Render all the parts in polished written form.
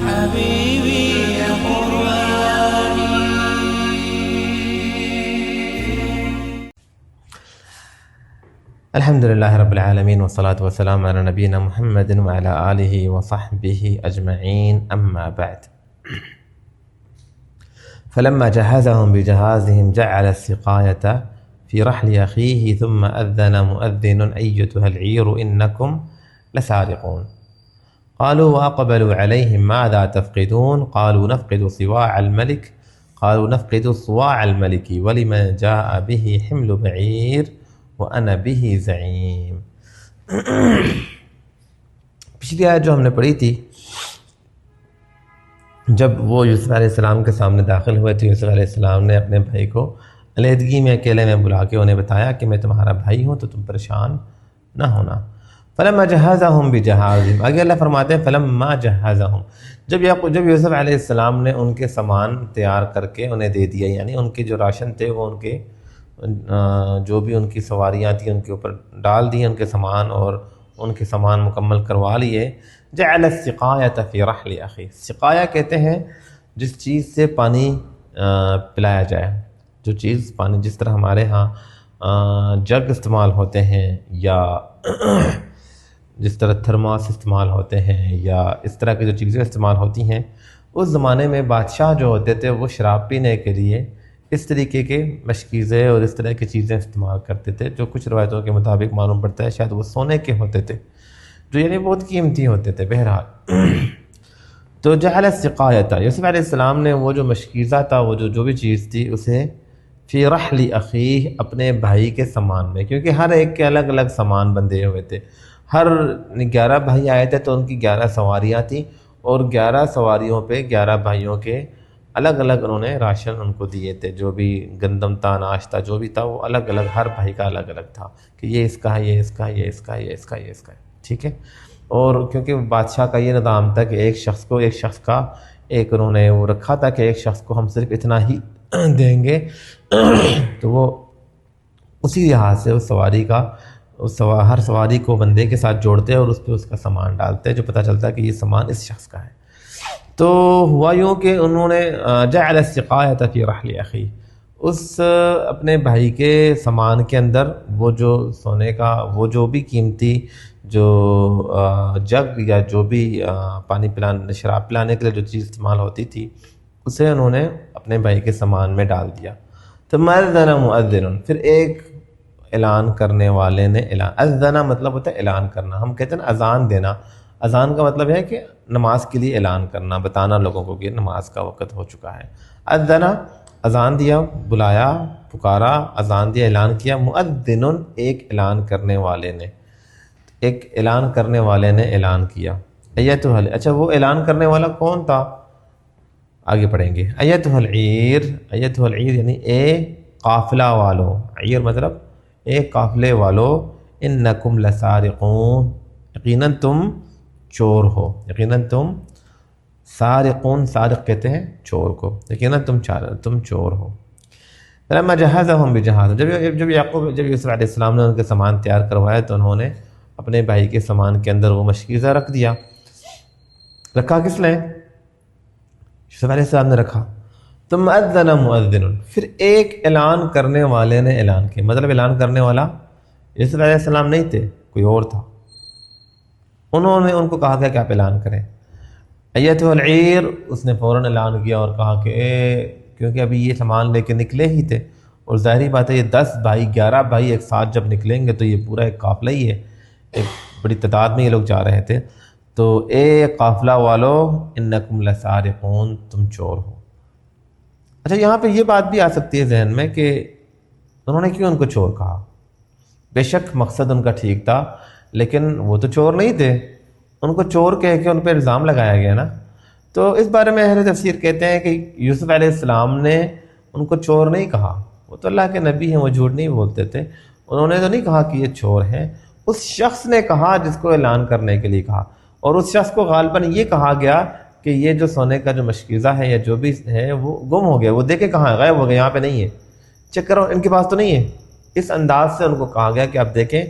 حبيبي يا قرآني. الحمد لله رب العالمين والصلاة والسلام على نبينا محمد وعلى آله وصحبه أجمعين، أما بعد. فلما جهزهم بجهازهم جعل السقاية في رحل أخيه ثم أذن مؤذن أيتها العير إنكم لسارقون. قالوا وأقبلوا عليهم ماذا تفقدون؟ قالوا نفقد صواع الملك. قالوا نفقد صواع الملك ولمن جاء به حمل بعير وأنا به زعيم. پچھلی آیت جو ہم نے پڑھی تھی، جب وہ یوسف علیہ السلام کے سامنے داخل ہوئے تو یوسف علیہ السلام نے اپنے بھائی کو علیحدگی میں اکیلے میں بلا کے انہیں بتایا کہ میں تمہارا بھائی ہوں تو تم پریشان نہ ہونا. فلما جہزہم بجہازہم، آگے اللہ فرماتے ہیں فلما جہزہم، جب یوسف علیہ السلام نے ان کے سامان تیار کر کے انہیں دے دیا، یعنی ان کے جو راشن تھے وہ ان کے جو بھی ان کی سواریاں تھیں ان کے اوپر ڈال دی ان کے سامان، اور ان کے سامان مکمل کروا لیے. جعل السقایۃ فی رحل اخی، سقایا کہتے ہیں جس چیز سے پانی پلایا جائے، جو چیز پانی، جس طرح ہمارے ہاں جگ استعمال ہوتے ہیں یا جس طرح تھرماس استعمال ہوتے ہیں یا اس طرح کی جو چیزیں استعمال ہوتی ہیں، اس زمانے میں بادشاہ جو ہوتے تھے وہ شراب پینے کے لیے اس طریقے کے مشکیزیں اور اس طرح کی چیزیں استعمال کرتے تھے، جو کچھ روایتوں کے مطابق معلوم پڑتا ہے شاید وہ سونے کے ہوتے تھے، جو یعنی بہت قیمتی ہوتے تھے. بہرحال تو جعل السقایۃ، یوسف علیہ السلام نے وہ جو مشکیزہ تھا، وہ جو بھی چیز تھی، اسے فی رحل اخیہ، اپنے بھائی کے سامان میں، کیونکہ ہر ایک کے الگ الگ سامان بندھے ہوئے تھے. ہر 11 بھائی آئے تھے تو ان کی 11 سواریاں تھیں، اور 11 سواریوں پہ 11 بھائیوں کے الگ الگ انہوں نے راشن ان کو دیے تھے. جو بھی گندم تھا، اناج تھا، جو بھی تھا وہ الگ الگ، ہر بھائی کا الگ الگ تھا کہ یہ اس کا ہے، یہ اس کا ہے، یہ اس کا ہے، یہ اس کا ہے، یہ اس کا ہے، ٹھیک ہے. اور کیونکہ بادشاہ کا یہ نظام تھا کہ ایک شخص کا ایک انہوں نے وہ رکھا تھا کہ ایک شخص کو ہم صرف اتنا ہی دیں گے، تو وہ اسی لحاظ سے اس سواری کا ہر سواری کو بندے کے ساتھ جوڑتے اور اس پہ اس کا سامان ڈالتے، جو پتہ چلتا ہے کہ یہ سامان اس شخص کا ہے. تو ہوا یوں کہ انہوں نے جعل السقایۃ فی رحل اخی، اس اپنے بھائی کے سامان کے اندر وہ جو سونے کا، وہ جو بھی قیمتی جو جگ یا جو بھی پانی پلانے، شراب پلانے کے لیے جو چیز استعمال ہوتی تھی، اسے انہوں نے اپنے بھائی کے سامان میں ڈال دیا. تو مأذن مؤذن، پھر ایک اعلان کرنے والے نے اذن مطلب ہوتا ہے اعلان کرنا، ہم کہتے ہیں نا اذان دینا. اذان کا مطلب ہے کہ نماز کے لیے اعلان کرنا، بتانا لوگوں کو کہ نماز کا وقت ہو چکا ہے. اذن، اذان دیا، بلایا، پکارا، اذان دیا، اعلان کیا. مؤذن، ایک اعلان کرنے والے نے، ایک اعلان کرنے والے نے اعلان کیا. ایتھا، اچھا وہ اعلان کرنے والا کون تھا آگے پڑھیں گے. ایتھا العیر، ایتھا العیر یعنی اے قافلہ والو، عیر مطلب اے قافلے والو، انکم لسارقون، یقیناً تم چور ہو، یقیناً تم سارقون، سارق کہتے ہیں چور کو، یقیناً تم چور ہو. فلما جہزہم بجہازہم، جب یوسف علیہ السلام نے ان کے سامان تیار کروایا تو انہوں نے اپنے بھائی کے سامان کے اندر وہ مشکیزہ رکھ دیا. رکھا کس نے؟ یوسف علیہ السلام نے رکھا. ثم اذن مؤذن، پھر ایک اعلان کرنے والے نے اعلان کیا. مطلب اعلان کرنے والا یوسف علیہ السلام نہیں تھے، کوئی اور تھا. انہوں نے ان کو کہا کہ آپ اعلان کریں. ایتھا العیر، اس نے فوراً اعلان کیا اور کہا کہ کیونکہ ابھی یہ سامان لے کے نکلے ہی تھے، اور ظاہری بات ہے یہ 10 بھائی 11 بھائی ایک ساتھ جب نکلیں گے تو یہ پورا ایک قافلہ ہی ہے، ایک بڑی تعداد میں یہ لوگ جا رہے تھے. تو اے قافلہ والو انکم لسارقون، تم چور ہو. اچھا یہاں پہ یہ بات بھی آ سکتی ہے ذہن میں کہ انہوں نے کیوں ان کو چور کہا؟ بے شک مقصد ان کا ٹھیک تھا، لیکن وہ تو چور نہیں تھے، ان کو چور کہہ کے ان پہ الزام لگایا گیا نا. تو اس بارے میں اہل تفسیر کہتے ہیں کہ یوسف علیہ السلام نے ان کو چور نہیں کہا، وہ تو اللہ کے نبی ہیں، وہ جھوٹ نہیں بولتے تھے. انہوں نے تو نہیں کہا کہ یہ چور ہیں، اس شخص نے کہا جس کو اعلان کرنے کے لیے کہا، اور اس شخص کو غالباً یہ کہا گیا کہ یہ جو سونے کا جو مشکیزہ ہے یا جو بھی ہے وہ گم ہو گیا، وہ دیکھے کہاں ہے، غائب ہو گیا، یہاں پہ نہیں ہے، چیک کرو ان کے پاس تو نہیں ہے. اس انداز سے ان کو کہا گیا کہ آپ دیکھیں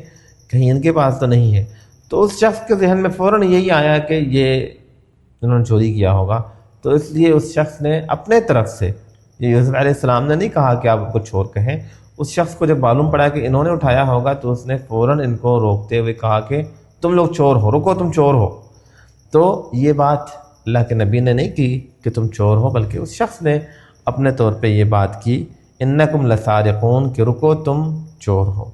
کہیں ان کے پاس تو نہیں ہے. تو اس شخص کے ذہن میں فوراً یہی آیا کہ یہ انہوں نے چوری کیا ہوگا، تو اس لیے اس شخص نے اپنے طرف سے، یہ یوسف علیہ السلام نے نہیں کہا کہ آپ کو چور کہیں، اس شخص کو جب معلوم پڑا کہ انہوں نے اٹھایا ہوگا تو اس نے فوراً ان کو روکتے ہوئے کہا کہ تم لوگ چور ہو، رکو تم چور ہو۔ تو یہ بات اللہ کے نبی نے نہیں کی کہ تم چور ہو، بلکہ اس شخص نے اپنے طور پہ یہ بات کی انکم لسارقون، کہ رکو تم چور ہو۔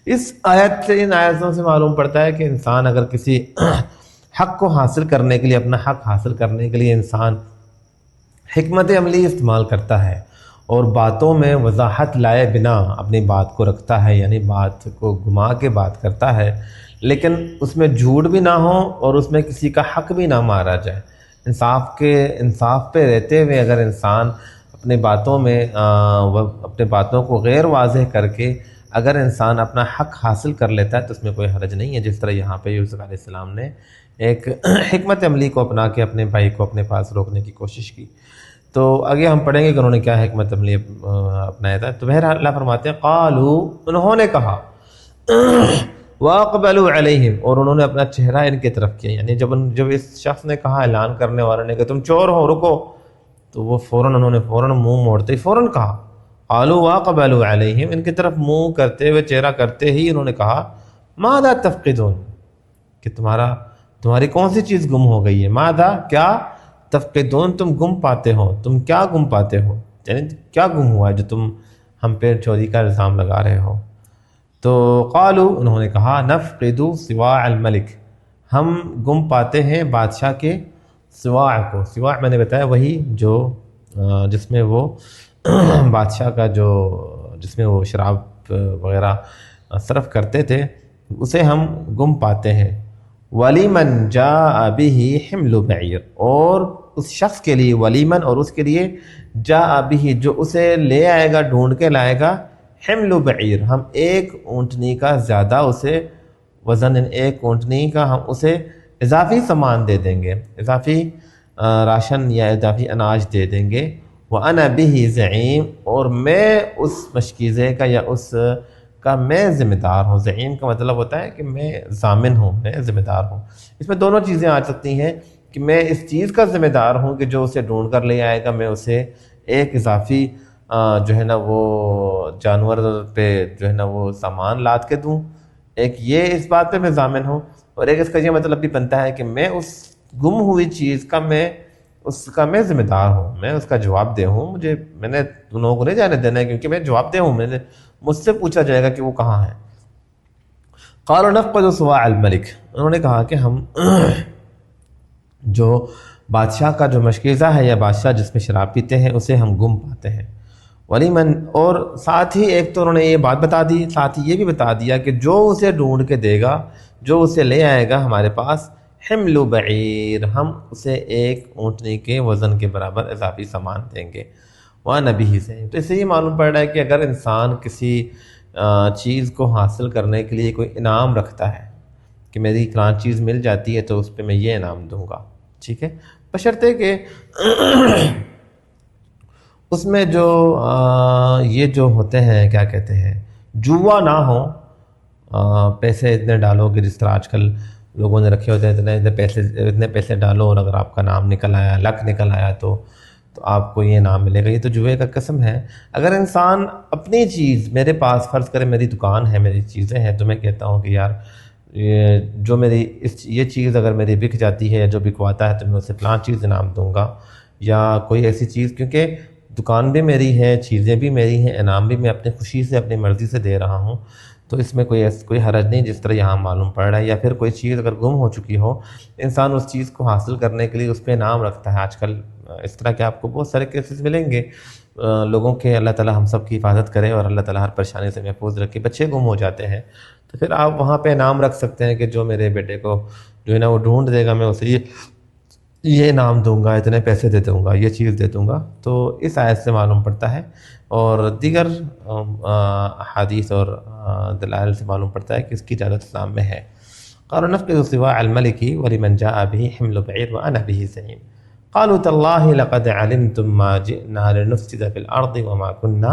اس آیت سے، ان آیتوں سے معلوم پڑتا ہے کہ انسان اگر کسی حق کو حاصل کرنے کے لیے، اپنا حق حاصل کرنے کے لیے انسان حکمت عملی استعمال کرتا ہے اور باتوں میں وضاحت لائے بنا اپنی بات کو رکھتا ہے، یعنی بات کو گھما کے بات کرتا ہے، لیکن اس میں جھوٹ بھی نہ ہو اور اس میں کسی کا حق بھی نہ مارا جائے، انصاف پہ رہتے ہوئے اگر انسان اپنے باتوں میں اپنے باتوں کو غیر واضح کر کے اگر انسان اپنا حق حاصل کر لیتا ہے تو اس میں کوئی حرج نہیں ہے، جس طرح یہاں پہ یوسف علیہ السلام نے ایک حکمت عملی کو اپنا کے اپنے بھائی کو اپنے پاس روکنے کی کوشش کی۔ تو آگے ہم پڑھیں گے کہ انہوں نے کیا حکمت عملی اپنایا تھا۔ تو بہرحال اللہ فرماتے ہیں قالوا، انہوں نے کہا، واقبلوا علیہم، اور انہوں نے اپنا چہرہ ان کی طرف کیا، یعنی جب اس شخص نے کہا، اعلان کرنے والے نے کہ تم چور ہو، رکو، تو وہ انہوں نے فوراً منہ موڑتے ہی فوراً کہا، قالوا واقبلوا علیہم، ان کی طرف منہ کرتے ہوئے، چہرہ کرتے ہی انہوں نے کہا، ماذا تفقدون، کہ تمہاری کون سی چیز گم ہو گئی ہے، ماذا، کیا، تفقدون، تم گم پاتے ہو، تم کیا گم پاتے ہو، یعنی کیا گم ہوا ہے جو تم ہم پہ چوری کا الزام لگا رہے ہو۔ تو قالوا، انہوں نے کہا، نفقد صواع الملک، ہم گم پاتے ہیں بادشاہ کے صواع کو۔ صواع میں نے بتایا وہی جو جس میں وہ بادشاہ کا جس میں وہ شراب وغیرہ صرف کرتے تھے، اسے ہم گم پاتے ہیں۔ ولیمن جاء به حمل بعیر، اور اس شخص کے لیے، ولیمن، اور اس کے لیے، جاء به، جو اسے لے آئے گا، ڈھونڈ کے لائے گا، حمل بعیر، ہم ایک اونٹنی کا زیادہ اسے وزن، ایک اونٹنی کا ہم اسے اضافی سامان دے دیں گے، اضافی راشن یا اضافی اناج دے دیں گے۔ وَأَنَا بِهِ زعیم، اور میں اس مشکیزے کا یا اس کا میں ذمہ دار ہوں۔ زعیم کا مطلب ہوتا ہے کہ میں ضامن ہوں، میں ذمہ دار ہوں۔ اس میں دونوں چیزیں آ سکتی ہیں کہ میں اس چیز کا ذمہ دار ہوں کہ جو اسے ڈھونڈ کر لے آئے گا، میں اسے ایک اضافی جو ہے نا وہ جانور پہ جو ہے نا وہ سامان لاد کے دوں، ایک یہ اس بات پہ میں ضامن ہوں، اور ایک اس کا یہ مطلب بھی بنتا ہے کہ میں اس گم ہوئی چیز کا میں ذمہ دار ہوں، میں اس کا جواب دہ ہوں، میں نے ان لوگوں کو نہیں جانے دینا ہے، کیونکہ میں جواب دہ ہوں، مجھ سے پوچھا جائے گا کہ وہ کہاں ہے۔ قالوا نفقد صواع الملک، انہوں نے کہا کہ ہم جو بادشاہ کا جو مشکیزہ ہے یا بادشاہ جس میں شراب پیتے ہیں اسے ہم گم پاتے ہیں۔ ولیمن، اور ساتھ ہی ایک تو انہوں نے یہ بات بتا دی، ساتھ ہی یہ بھی بتا دیا کہ جو اسے ڈھونڈ کے دے گا، جو اسے لے آئے گا ہمارے پاس، حمل بعیر، ہم اسے ایک اونٹنی کے وزن کے برابر اضافی سامان دیں گے۔ وَأَنَا بِهِ زعیم، تو اس سے یہ معلوم پڑ رہا ہے کہ اگر انسان کسی چیز کو حاصل کرنے کے لیے کوئی انعام رکھتا ہے کہ میری فلاں چیز مل جاتی ہے تو اس پہ میں یہ انعام دوں گا، ٹھیک ہے، بشرطے کہ اس میں جو یہ جو ہوتے ہیں کیا کہتے ہیں، جوا نہ ہو، پیسے اتنے ڈالو کہ جس طرح آج کل لوگوں نے رکھے ہوتے ہیں، اتنے پیسے ڈالو اور اگر آپ کا نام نکل آیا، لک نکل آیا تو آپ کو یہ نام ملے گا، یہ تو جوئے کا قسم ہے۔ اگر انسان اپنی چیز، میرے پاس فرض کرے میری دکان ہے، میری چیزیں ہیں، تو میں کہتا ہوں کہ یار جو یہ چیز اگر میری بک جاتی ہے یا جو بکواتا ہے تو میں اسے فلاں چیز انعام دوں گا، یا کوئی ایسی چیز، کیونکہ دکان بھی میری ہے، چیزیں بھی میری ہیں، انعام بھی میں اپنی خوشی سے اپنی مرضی سے دے رہا ہوں، تو اس میں کوئی حرج نہیں، جس طرح یہاں معلوم پڑ رہا ہے۔ یا پھر کوئی چیز اگر گم ہو چکی ہو، انسان اس چیز کو حاصل کرنے کے لیے اس پہ انعام رکھتا ہے۔ آج کل اس طرح کے آپ کو بہت سارے کیسز ملیں گے لوگوں کے، اللہ تعالی ہم سب کی حفاظت کرے اور اللہ تعالی ہر پریشانی سے محفوظ رکھے۔ بچے گم ہو جاتے ہیں تو پھر آپ وہاں پہ انعام رکھ سکتے ہیں کہ جو میرے بیٹے کو جو ہے نا وہ ڈھونڈ دے گا، میں اسے یہ انعام دوں گا، اتنے پیسے دے دوں گا، یہ چیز دے دوں گا۔ تو اس آیت سے معلوم پڑتا ہے اور دیگر احادیث اور دلائل سے معلوم پڑتا ہے کہ اس کی اجازت اسلام میں ہے۔ قالوا نفقد صواع الملك ولمن جاء به حمل بعير وأنا به زعيم قالوا تالله لقد علمتم ما جئنا لنفسد في الأرض وما كنا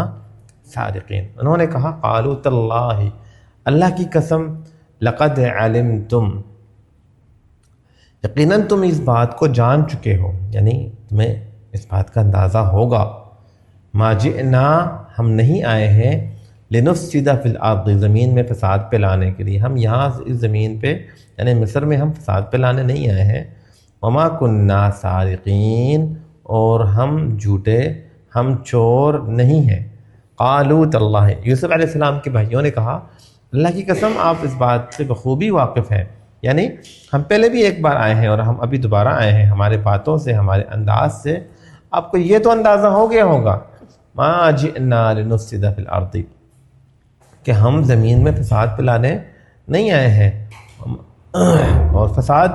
سارقين، انہوں نے کہا قالوا تالله، اللہ کی قسم، لقد علمتم، یقیناً تم اس بات کو جان چکے ہو، یعنی تمہیں اس بات کا اندازہ ہوگا، ما جئنا ہم نہیں آئے ہیں لنفسد فی الارض زمین میں فساد پہ لانے کے لیے، ہم یہاں اس زمین پہ یعنی مصر میں ہم فساد پہ لانے نہیں آئے ہیں، وما کننا سارقین اور ہم جھوٹے ہم چور نہیں ہیں۔ قالوا تاللہ، یوسف علیہ السلام کے بھائیوں نے کہا اللہ کی قسم آپ اس بات سے بخوبی واقف ہیں، یعنی ہم پہلے بھی ایک بار آئے ہیں اور ہم ابھی دوبارہ آئے ہیں، ہمارے باتوں سے ہمارے انداز سے آپ کو یہ تو اندازہ ہو گیا ہوگا ما جئنا لنفسد فی الارض کہ ہم زمین میں فساد پلانے نہیں آئے ہیں۔ اور فساد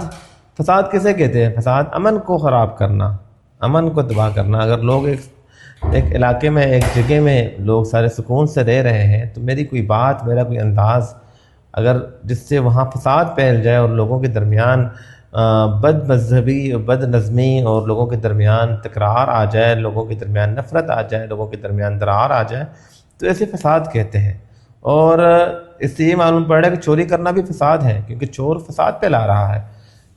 کسے کہتے ہیں؟ فساد امن کو خراب کرنا، امن کو تباہ کرنا۔ اگر لوگ ایک علاقے میں ایک جگہ میں لوگ سارے سکون سے رہ رہے ہیں تو میری کوئی بات میرا کوئی انداز اگر جس سے وہاں فساد پھیل جائے اور لوگوں کے درمیان بد مذہبی بد نظمی اور لوگوں کے درمیان تکرار آ جائے، لوگوں کے درمیان نفرت آ جائے، لوگوں کے درمیان درار آ جائے تو ایسے فساد کہتے ہیں۔ اور اس سے یہ معلوم پڑ رہا ہے کہ چوری کرنا بھی فساد ہے، کیونکہ چور فساد پھیلا رہا ہے۔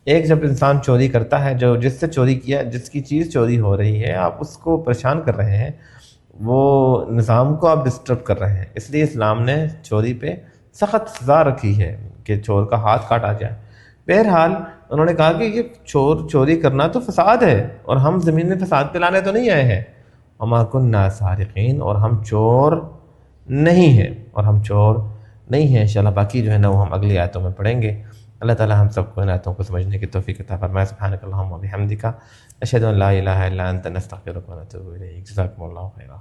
ایک جب انسان چوری کرتا ہے، جو جس سے چوری کیا جس کی چیز چوری ہو رہی ہے آپ اس کو پریشان کر رہے ہیں، وہ نظام کو آپ ڈسٹرب کر رہے ہیں، اس لیے اسلام نے چوری پہ سخت سزا رکھی ہے کہ چور کا ہاتھ کاٹا جائے۔ بہرحال انہوں نے کہا کہ یہ چوری کرنا تو فساد ہے اور ہم زمین میں فساد پھیلانے تو نہیں آئے ہیں، وما کننا سارقین اور ہم چور نہیں ہیں، انشاءاللہ باقی جو ہے نا وہ ہم اگلی آیتوں میں پڑھیں گے۔ اللہ تعالی ہم سب کو ان آیتوں کو سمجھنے کی توفیق عطا فرمائے۔ سبحانک اللہم و بحمدک، اشہد ان لا الہ الا انت، نستغفرک و نتوب الیک۔ جزاکم اللہ خیرا۔